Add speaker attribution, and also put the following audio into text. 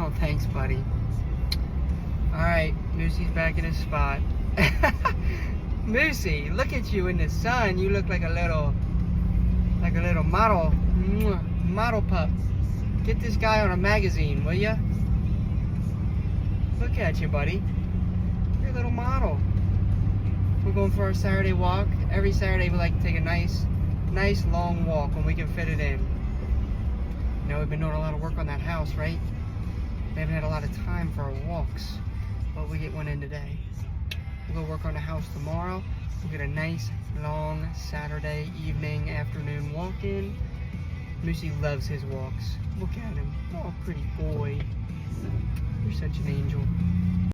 Speaker 1: Oh, thanks, buddy. Alright, Moosey's back in his spot. Moosey, look at you in the sun. You look like a little model. Model pup. Get this guy on a magazine, will ya? Look at you, buddy. You're a little model. We're going for our Saturday walk. Every Saturday we like to take a nice long walk when we can fit it in. You know, we've been doing a lot of work on that house, right? We haven't had a lot of time for our walks, but we get one in today. We'll go work on the house tomorrow. We'll get a nice long Saturday evening, afternoon walk in. Moosey loves his walks. Look at him. Oh, pretty boy. You're such an angel.